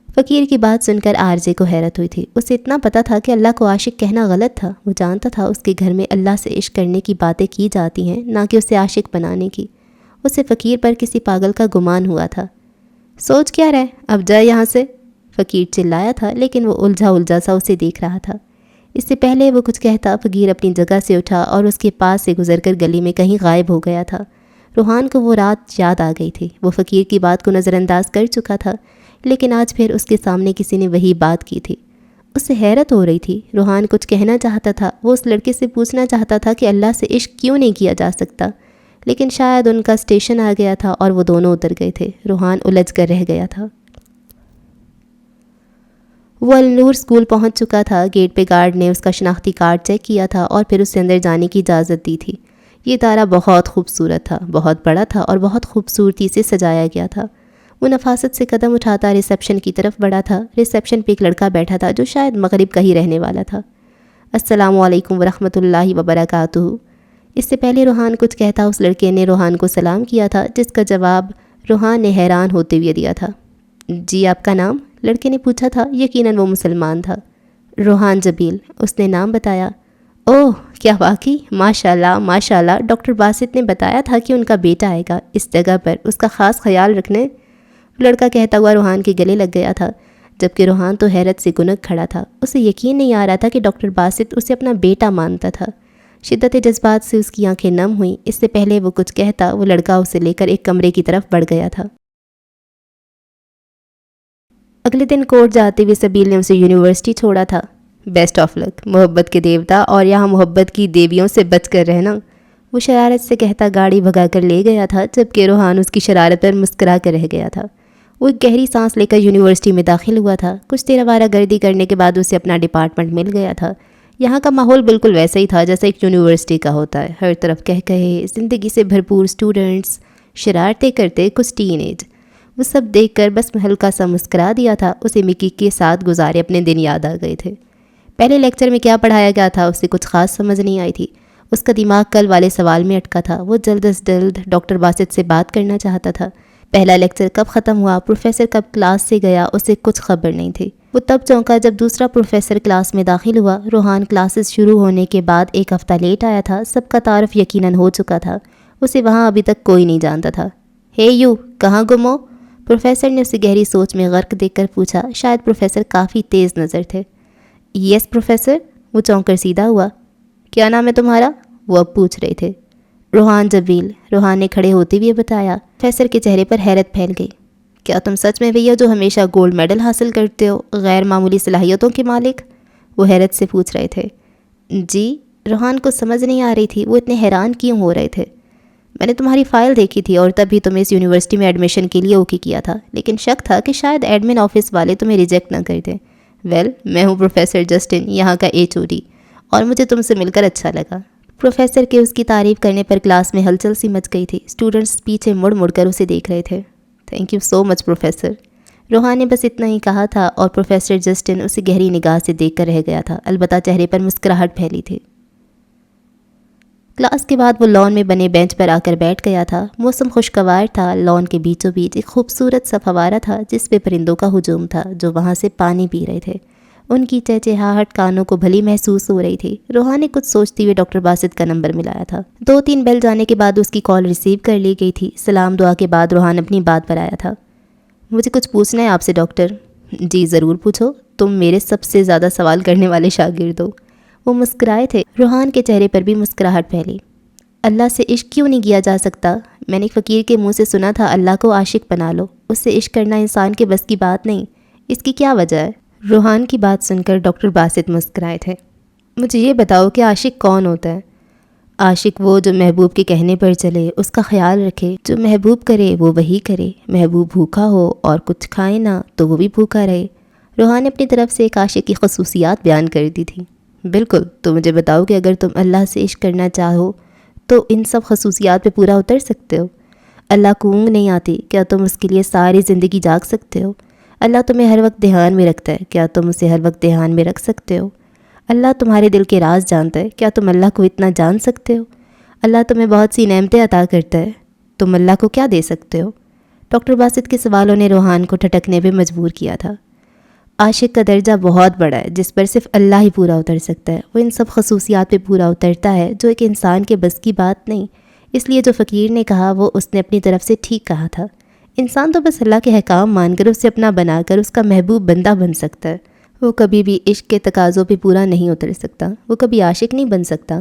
فقیر کی بات سن کر آرجے کو حیرت ہوئی تھی۔ اسے اتنا پتہ تھا کہ اللہ کو عاشق کہنا غلط تھا۔ وہ جانتا تھا اس کے گھر میں اللہ سے عشق کرنے کی باتیں کی جاتی ہیں، نہ کہ اسے عاشق بنانے کی۔ اسے فقیر پر کسی پاگل کا گمان ہوا تھا۔ سوچ کیا رہے، اب جائے یہاں سے، فقیر چلایا تھا، لیکن وہ الجھا سا اسے دیکھ رہا تھا۔ اس سے پہلے وہ کچھ کہتا، فقیر اپنی جگہ سے اٹھا اور اس کے پاس سے گزر کر گلی میں کہیں غائب ہو گیا تھا۔ روحان کو وہ رات یاد آ گئی تھی۔ وہ فقیر کی بات کو نظر انداز کر چکا تھا، لیکن آج پھر اس کے سامنے کسی نے وہی بات کی تھی۔ اس سے حیرت ہو رہی تھی۔ روحان کچھ کہنا چاہتا تھا۔ وہ اس لڑکے سے پوچھنا چاہتا تھا کہ اللہ سے عشق کیوں نہیں کیا جا سکتا، لیکن شاید ان کا اسٹیشن آ گیا تھا اور وہ دونوں اتر گئے تھے۔ روحان الجھ کر رہ گیا تھا۔ وہ النور اسکول پہنچ چکا تھا۔ گیٹ پہ گارڈ نے اس کا شناختی کارڈ چیک کیا تھا اور پھر اسے اندر جانے کی اجازت دی تھی۔ یہ ادارہ بہت خوبصورت تھا، بہت بڑا تھا اور بہت خوبصورتی سے سجایا گیا تھا۔ وہ نفاست سے قدم اٹھاتا ریسیپشن کی طرف بڑھا تھا۔ ریسیپشن پہ ایک لڑکا بیٹھا تھا جو شاید مغرب کا ہی رہنے والا تھا۔ السلام علیکم ورحمۃ اللہ وبرکاتہ۔ اس سے پہلے روحان کچھ کہتا اس لڑکے نے روحان کو سلام کیا تھا، جس کا جواب روحان نے حیران ہوتے ہوئے دیا تھا۔ جی آپ کا نام؟ لڑکے نے پوچھا تھا۔ یقیناً وہ مسلمان تھا۔ روحان جبیل، اس نے نام بتایا۔ اوہ کیا واقعی، ماشاء اللہ ماشاء اللہ۔ ڈاکٹر باسط نے بتایا تھا کہ ان کا بیٹا آئے گا اس جگہ پر، اس کا خاص خیال رکھنے۔ لڑکا کہتا ہوا روحان کے گلے لگ گیا تھا، جبکہ روحان تو حیرت سے گنگ کھڑا تھا۔ اسے یقین نہیں آ رہا تھا کہ ڈاکٹر باسط اسے اپنا بیٹا مانتا تھا۔ شدت جذبات سے اس کی آنکھیں نم ہوئیں۔ اس سے پہلے وہ کچھ کہتا، وہ لڑکا اسے لے کر ایک کمرے کی طرف بڑھ گیا تھا۔ اگلے دن کورٹ جاتے ہوئے سبیل نے اسے یونیورسٹی چھوڑا تھا۔ بیسٹ آف لک، محبت کے دیوتا اور یہاں محبت کی دیویوں سے بچ کر رہنا، وہ شرارت سے کہتا گاڑی بھگا کر لے گیا تھا، جبکہ روحان اس کی شرارت پر مسکرا کر رہ گیا تھا۔ وہ ایک گہری سانس لے کر یونیورسٹی میں داخل ہوا تھا۔ کچھ دیر آوارہ گردی کرنے کے بعد اسے اپنا ڈپارٹمنٹ مل گیا تھا۔ یہاں کا ماحول بالکل ویسا ہی تھا جیسا ایک یونیورسٹی کا ہوتا ہے، ہر طرف کہے زندگی سے بھرپور اسٹوڈنٹس، شرارتیں کرتے کچھ ٹین ایج۔ وہ سب دیکھ کر بس ہلکا سا مسکرا دیا تھا۔ اسے مکی کے ساتھ گزارے اپنے دن یاد آ گئے تھے۔ پہلے لیکچر میں کیا پڑھایا گیا تھا اسے کچھ خاص سمجھ نہیں آئی تھی۔ اس کا دماغ کل والے سوال میں اٹکا تھا۔ وہ جلد از جلد ڈاکٹر باسط سے بات کرنا چاہتا تھا۔ پہلا لیکچر کب ختم ہوا، پروفیسر کب کلاس سے گیا، اسے کچھ خبر نہیں تھی۔ وہ تب چونکا جب دوسرا پروفیسر کلاس میں داخل ہوا۔ روحان کلاسز شروع ہونے کے بعد ایک ہفتہ لیٹ آیا تھا۔ سب کا تعارف یقیناً ہو چکا تھا۔ اسے وہاں ابھی تک کوئی نہیں جانتا تھا۔ ہے یو، کہاں گم ہو؟ پروفیسر نے اسے گہری سوچ میں غرق دیکھ کر پوچھا۔ شاید پروفیسر کافی تیز نظر تھے۔ یس پروفیسر، وہ چونک کر سیدھا ہوا۔ کیا نام ہے تمہارا؟ وہ اب پوچھ رہے تھے۔ روحان جبیل، روحان نے کھڑے ہوتے ہوئے بتایا۔ پروفیسر کے چہرے پر حیرت پھیل گئی۔ کیا تم سچ میں بھیا جو ہمیشہ گولڈ میڈل حاصل کرتے ہو، غیر معمولی صلاحیتوں کے مالک؟ وہ حیرت سے پوچھ رہے تھے۔ جی، روحان کو سمجھ نہیں آ رہی تھی وہ اتنے حیران کیوں ہو رہے تھے۔ میں نے تمہاری فائل دیکھی تھی اور تب بھی تمہیں اس یونیورسٹی میں ایڈمیشن کے لیے اوکے کیا تھا، لیکن شک تھا کہ شاید ایڈمن آفس والے تمہیں ریجیکٹ نہ کر دیں۔ ویل، میں ہوں پروفیسر جسٹن، یہاں کا HOD، اور مجھے تم سے مل کر اچھا لگا۔ پروفیسر کے اس کی تعریف کرنے پر کلاس میں ہلچل سی مچ گئی تھی۔ اسٹوڈنٹس پیچھے مڑ مڑ کر اسے دیکھ رہے تھے۔ Thank you so much professor. Rohan نے بس اتنا ہی کہا تھا اور پروفیسر جسٹن اسے گہری نگاہ سے دیکھ کر رہ گیا تھا، البتہ چہرے پر مسکراہٹ پھیلی تھی۔ کلاس کے بعد وہ لان میں بنے بینچ پر آ کر بیٹھ گیا تھا۔ موسم خوشگوار تھا۔ لان کے بیچوں بیچ ایک خوبصورت سا فوارہ تھا جس پہ پرندوں کا ہجوم تھا جو وہاں سے پانی پی رہے تھے۔ ان کی چہچہاہٹ کانوں کو بھلی محسوس ہو رہی تھی۔ روحان نے کچھ سوچتے ہوئے ڈاکٹر باسط کا نمبر ملایا تھا۔ 2-3 بیل جانے کے بعد اس کی کال ریسیو کر لی گئی تھی۔ سلام دعا کے بعد روحان اپنی بات پر آیا تھا۔ مجھے کچھ پوچھنا ہے آپ سے ڈاکٹر۔ جی ضرور پوچھو، تم میرے سب سے زیادہ سوال کرنے والے شاگرد ہو۔ وہ مسکرائے تھے۔ روحان کے چہرے پر بھی مسکراہٹ پھیلی۔ اللہ سے عشق کیوں نہیں کیا جا سکتا؟ میں نے ایک فقیر کے منہ سے سنا تھا اللہ کو عاشق بنا لو، اس سے عشق کرنا انسان کے بس کی بات نہیں۔ اس کی کیا وجہ ہے؟ روحان کی بات سن کر ڈاکٹر باسط مسکرائے تھے۔ مجھے یہ بتاؤ کہ عاشق کون ہوتا ہے؟ عاشق وہ جو محبوب کے کہنے پر چلے، اس کا خیال رکھے، جو محبوب کرے وہ وہی کرے۔ محبوب بھوکا ہو اور کچھ کھائے نہ تو وہ بھی بھوکا رہے۔ روحان نے اپنی طرف سے ایک عاشق کی خصوصیات بیان کر دی تھی۔ بالکل، تو مجھے بتاؤ کہ اگر تم اللہ سے عشق کرنا چاہو تو ان سب خصوصیات پہ پورا اتر سکتے ہو؟ اللہ کو اونگ نہیں آتی، کیا تم اس کے لیے ساری زندگی جاگ سکتے ہو؟ اللہ تمہیں ہر وقت دھیان میں رکھتا ہے، کیا تم اسے ہر وقت دھیان میں رکھ سکتے ہو؟ اللہ تمہارے دل کے راز جانتا ہے، کیا تم اللہ کو اتنا جان سکتے ہو؟ اللہ تمہیں بہت سی نعمتیں عطا کرتا ہے، تم اللہ کو کیا دے سکتے ہو؟ ڈاکٹر باسط کے سوالوں نے روحان کو ٹھٹکنے پہ مجبور کیا تھا۔ عاشق کا درجہ بہت بڑا ہے جس پر صرف اللہ ہی پورا اتر سکتا ہے۔ وہ ان سب خصوصیات پہ پورا اترتا ہے جو ایک انسان کے بس کی بات نہیں۔ اس لیے جو فقیر نے کہا وہ اس نے اپنی طرف سے ٹھیک کہا تھا۔ انسان تو بس اللہ کے احکام مان کر اسے اپنا بنا کر اس کا محبوب بندہ بن سکتا ہے۔ وہ کبھی بھی عشق کے تقاضوں پہ پورا نہیں اتر سکتا، وہ کبھی عاشق نہیں بن سکتا۔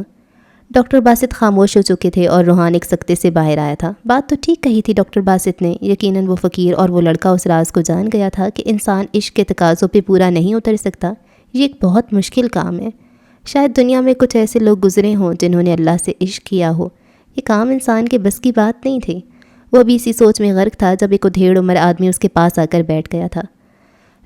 ڈاکٹر باسط خاموش ہو چکے تھے اور روحان ایک سکتے سے باہر آیا تھا۔ بات تو ٹھیک کہی تھی ڈاکٹر باسط نے۔ یقیناً وہ فقیر اور وہ لڑکا اس راز کو جان گیا تھا کہ انسان عشق کے تقاضوں پہ پورا نہیں اتر سکتا۔ یہ ایک بہت مشکل کام ہے۔ شاید دنیا میں کچھ ایسے لوگ گزرے ہوں جنہوں نے اللہ سے عشق کیا ہو۔ یہ کام انسان کے بس کی بات نہیں تھی۔ وہ ابھی اسی سوچ میں غرق تھا جب ایک ادھیڑ عمر آدمی اس کے پاس آ کر بیٹھ گیا تھا۔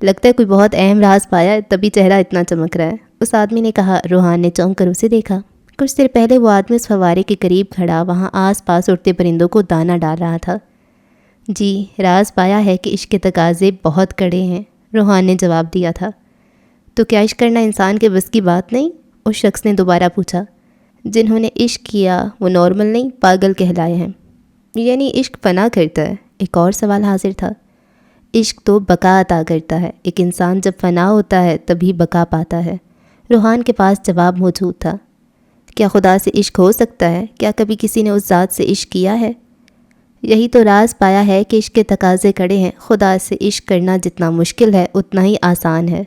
لگتا ہے کوئی بہت اہم راز پایا ہے تبھی چہرہ اتنا چمک رہا ہے، اس آدمی نے کہا۔ روحان نے چونک کر اسے دیکھا۔ کچھ دیر پہلے وہ آدمی اس فوارے کے قریب کھڑا وہاں آس پاس اڑتے پرندوں کو دانہ ڈال رہا تھا۔ جی، راز پایا ہے کہ عشق کے تقاضے بہت کڑے ہیں، روحان نے جواب دیا تھا۔ تو کیا عشق کرنا انسان کے بس کی بات نہیں؟ اس شخص نے دوبارہ پوچھا۔ جنہوں نے عشق کیا وہ نارمل نہیں، پاگل کہلائے ہیں۔ یعنی عشق فنا کرتا ہے؟ ایک اور سوال حاضر تھا۔ عشق تو بقا عطا کرتا ہے، ایک انسان جب فنا ہوتا ہے تبھی بقا پاتا ہے۔ روحان کے پاس جواب موجود تھا۔ کیا خدا سے عشق ہو سکتا ہے؟ کیا کبھی کسی نے اس ذات سے عشق کیا ہے؟ یہی تو راز پایا ہے کہ عشق کے تقاضے کڑے ہیں۔ خدا سے عشق کرنا جتنا مشکل ہے اتنا ہی آسان ہے۔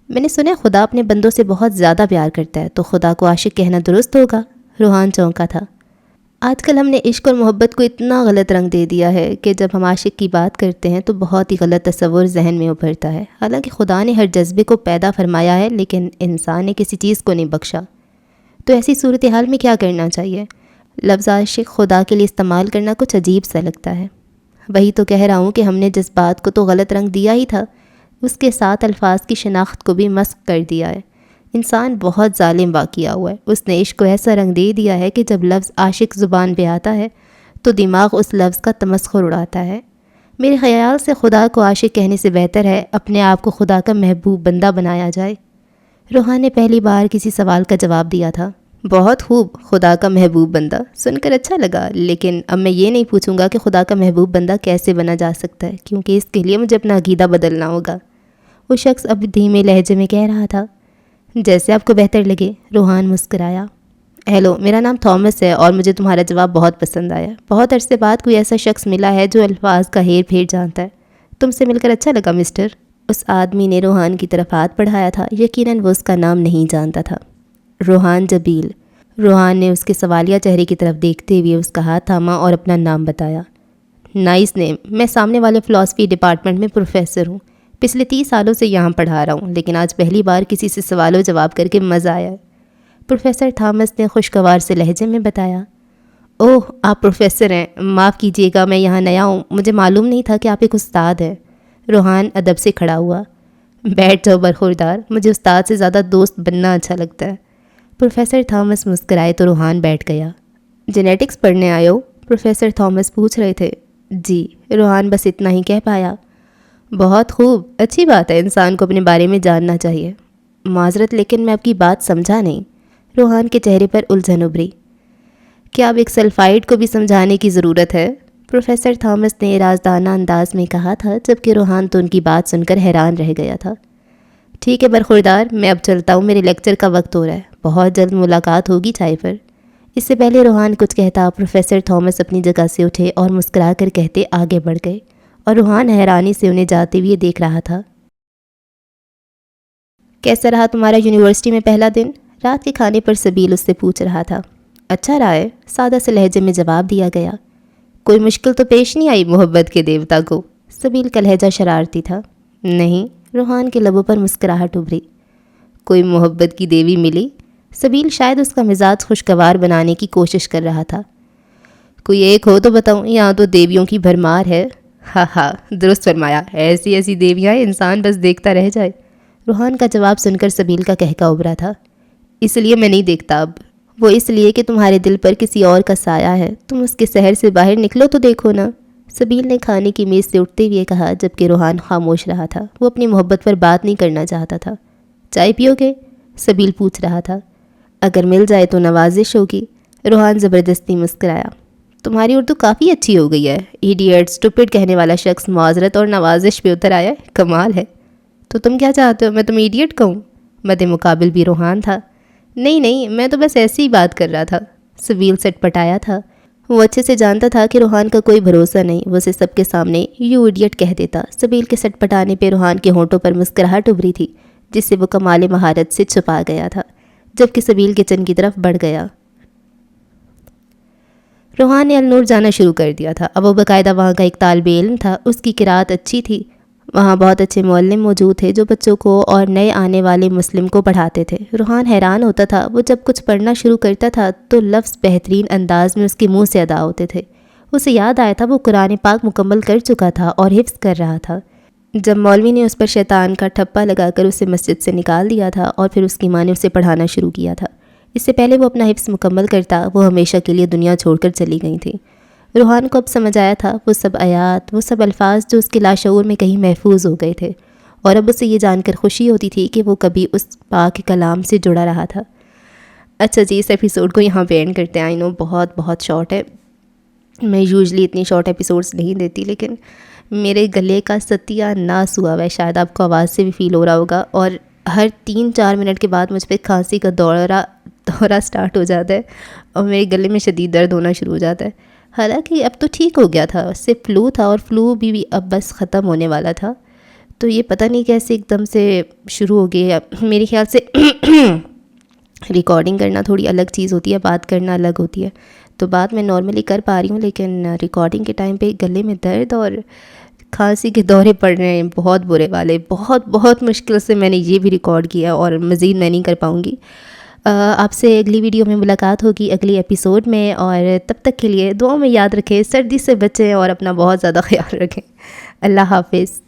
میں نے سنا خدا اپنے بندوں سے بہت زیادہ پیار کرتا ہے، تو خدا کو عاشق کہنا درست ہوگا؟ روحان چونکا تھا۔ آج کل ہم نے عشق اور محبت کو اتنا غلط رنگ دے دیا ہے کہ جب ہم عاشق کی بات کرتے ہیں تو بہت ہی غلط تصور ذہن میں ابھرتا ہے۔ حالانکہ خدا نے ہر جذبے کو پیدا فرمایا ہے لیکن انسان نے کسی چیز کو نہیں بخشا۔ تو ایسی صورتحال میں کیا کرنا چاہیے؟ لفظ عاشق خدا کے لیے استعمال کرنا کچھ عجیب سا لگتا ہے۔ وہی تو کہہ رہا ہوں کہ ہم نے جس بات کو تو غلط رنگ دیا ہی تھا، اس کے ساتھ الفاظ کی شناخت کو بھی مسخ کر دیا ہے۔ انسان بہت ظالم واقعہ ہوا ہے، اس نے عشق کو ایسا رنگ دے دیا ہے کہ جب لفظ عاشق زبان پہ آتا ہے تو دماغ اس لفظ کا تمسخر اڑاتا ہے۔ میرے خیال سے خدا کو عاشق کہنے سے بہتر ہے اپنے آپ کو خدا کا محبوب بندہ بنایا جائے۔ روحان نے پہلی بار کسی سوال کا جواب دیا تھا۔ بہت خوب، خدا کا محبوب بندہ سن کر اچھا لگا، لیکن اب میں یہ نہیں پوچھوں گا کہ خدا کا محبوب بندہ کیسے بنا جا سکتا ہے، کیونکہ اس کے لیے مجھے اپنا عقیدہ بدلنا ہوگا۔ وہ شخص اب دھیمے لہجے میں کہہ رہا تھا۔ جیسے آپ کو بہتر لگے، روحان مسکرایا۔ ہیلو، میرا نام تھامس ہے اور مجھے تمہارا جواب بہت پسند آیا۔ بہت عرصے بعد کوئی ایسا شخص ملا ہے جو الفاظ کا ہیر پھیر جانتا ہے۔ تم سے مل کر اچھا لگا مسٹر۔ اس آدمی نے روحان کی طرف ہاتھ بڑھایا تھا، یقیناً وہ اس کا نام نہیں جانتا تھا۔ روحان جبیل۔ روحان نے اس کے سوالیہ چہرے کی طرف دیکھتے ہوئے اس کا ہاتھ تھاما اور اپنا نام بتایا۔ نائس نیم، میں سامنے والے فلاسفی ڈپارٹمنٹ میں پروفیسر ہوں۔ پچھلے 30 سالوں سے یہاں پڑھا رہا ہوں، لیکن آج پہلی بار کسی سے سوال و جواب کر کے مزہ آیا ہے۔ پروفیسر تھامس نے خوشگوار سے لہجے میں بتایا۔ اوہ، آپ پروفیسر ہیں، معاف کیجیے گا، میں یہاں نیا ہوں، مجھے معلوم نہیں تھا کہ آپ ایک استاد ہیں۔ روحان ادب سے کھڑا ہوا۔ بیٹھ جاؤ برخوردار، مجھے استاد سے زیادہ دوست بننا اچھا لگتا ہے۔ پروفیسر تھامس مسکرائے تو روحان بیٹھ گیا۔ جینیٹکس پڑھنے آئے ہو؟ پروفیسر تھامس پوچھ رہے تھے۔ جی، روحان بس اتنا ہی کہہ پایا۔ بہت خوب، اچھی بات ہے، انسان کو اپنے بارے میں جاننا چاہیے۔ معذرت، لیکن میں آپ کی بات سمجھا نہیں۔ روحان کے چہرے پر الجھن ابھری۔ کیا اب ایک سلفائڈ کو بھی سمجھانے کی ضرورت ہے؟ پروفیسر تھامس نے رازدانہ انداز میں کہا تھا، جبکہ روحان تو ان کی بات سن کر حیران رہ گیا تھا۔ ٹھیک ہے برخوردار، میں اب چلتا ہوں، میرے لیکچر کا وقت ہو رہا ہے، بہت جلد ملاقات ہوگی چائے پر۔ اس سے پہلے روحان کچھ کہتا پروفیسر تھامس اپنی جگہ سے اٹھے اور مسکرا کر کہتے آگے بڑھ گئے، اور روحان حیرانی سے انہیں جاتے ہوئے دیکھ رہا تھا۔ کیسا رہا تمہارا یونیورسٹی میں پہلا دن؟ رات کے کھانے پر سبیل اس سے پوچھ رہا تھا۔ اچھا رہا ہے، سادہ سے لہجے میں جواب دیا گیا۔ کوئی مشکل تو پیش نہیں آئی محبت کے دیوتا کو؟ سبیل کا لہجہ شرارتی تھا۔ نہیں، روحان کے لبوں پر مسکراہٹ ابھری۔ کوئی محبت کی دیوی ملی؟ سبیل شاید اس کا مزاج خوشگوار بنانے کی کوشش کر رہا تھا۔ کوئی ایک ہو تو بتاؤں، یہاں تو دیویوں کی بھرمار ہے۔ ہاں ہاں، درست فرمایا، ایسی ایسی دیویاں انسان بس دیکھتا رہ جائے۔ روحان کا جواب سن کر سبیل کا کہکا ابھرا تھا۔ اس لیے میں نہیں دیکھتا اب، وہ اس لیے کہ تمہارے دل پر کسی اور کا سایہ ہے، تم اس کے سحر سے باہر نکلو تو دیکھو نا۔ سبیل نے کھانے کی میز سے اٹھتے ہوئے کہا، جبکہ روحان خاموش رہا تھا، وہ اپنی محبت پر بات نہیں کرنا چاہتا تھا۔ چائے پیو گے؟ سبیل پوچھ رہا تھا۔ اگر مل جائے تو نوازش ہوگی۔ روحان زبردستی مسکرایا۔ تمہاری اردو کافی اچھی ہو گئی ہے۔ ایڈیٹ، اسٹوپڈ کہنے والا شخص معذرت اور نوازش پہ اتر آیا ہے، کمال ہے۔ تو تم کیا چاہتے ہو، میں تم ایڈیٹ کہوں؟ مد مقابل بھی روحان تھا۔ نہیں، میں تو بس ایسی ہی بات کر رہا تھا۔ سبیل سٹ پٹایا تھا۔ وہ اچھے سے جانتا تھا کہ روحان کا کوئی بھروسہ نہیں، وہ اسے سب کے سامنے یو ایڈیٹ کہہ دیتا۔ سبیل کے سٹ پٹانے پہ روحان کے ہونٹوں پر مسکراہٹ ابھری تھی، جس سے وہ کمال مہارت سے چھپا گیا تھا، جبکہ سبیل کچن کی طرف بڑھ گیا۔ روحان نے النور جانا شروع کر دیا تھا۔ اب وہ باقاعدہ وہاں کا ایک طالب علم تھا، اس کی قرأت اچھی تھی۔ وہاں بہت اچھے معلم موجود تھے جو بچوں کو اور نئے آنے والے مسلم کو پڑھاتے تھے۔ روحان حیران ہوتا تھا، وہ جب کچھ پڑھنا شروع کرتا تھا تو لفظ بہترین انداز میں اس کے منہ سے ادا ہوتے تھے۔ اسے یاد آیا تھا وہ قرآن پاک مکمل کر چکا تھا اور حفظ کر رہا تھا، جب مولوی نے اس پر شیطان کا ٹھپا لگا کر اسے مسجد سے نکال دیا تھا اور پھر اس کی ماں نے اسے پڑھانا شروع کیا تھا۔ اس سے پہلے وہ اپنا حفظ مکمل کرتا، وہ ہمیشہ کے لیے دنیا چھوڑ کر چلی گئی تھی۔ روحان کو اب سمجھ آیا تھا وہ سب آیات، وہ سب الفاظ جو اس کے لاشعور میں کہیں محفوظ ہو گئے تھے، اور اب اسے یہ جان کر خوشی ہوتی تھی کہ وہ کبھی اس پاک کلام سے جڑا رہا تھا۔ اچھا جی، اس ایپیسوڈ کو یہاں پہ اینڈ کرتے ہیں۔ آئی نو بہت شارٹ ہے، میں یوزلی اتنی شارٹ ایپیسوڈز نہیں دیتی، لیکن میرے گلے کا ستیہ ناس ہوا ہے، شاید آپ کو آواز سے بھی فیل ہو رہا ہوگا، اور ہر 3-4 منٹ کے بعد مجھ پہ کھانسی کا دورہ سٹارٹ ہو جاتا ہے اور میرے گلے میں شدید درد ہونا شروع ہو جاتا ہے۔ حالانکہ اب تو ٹھیک ہو گیا تھا، اس سے فلو تھا اور فلو بھی اب بس ختم ہونے والا تھا، تو یہ پتہ نہیں کیسے ایک دم سے شروع ہو گئی۔ میرے خیال سے ریکارڈنگ کرنا تھوڑی الگ چیز ہوتی ہے، بات کرنا الگ ہوتی ہے، تو بات میں نارملی کر پا رہی ہوں، لیکن ریکارڈنگ کے ٹائم پہ گلے میں درد اور کھانسی کے دورے پڑ رہے ہیں بہت برے والے۔ بہت مشکل سے میں نے یہ بھی ریکارڈ کیا اور مزید میں نہیں کر پاؤں گی۔ آپ سے اگلی ویڈیو میں ملاقات ہوگی، اگلی ایپیسوڈ میں، اور تب تک کے لیے دعاؤں میں یاد رکھیں، سردی سے بچیں اور اپنا بہت زیادہ خیال رکھیں۔ اللہ حافظ۔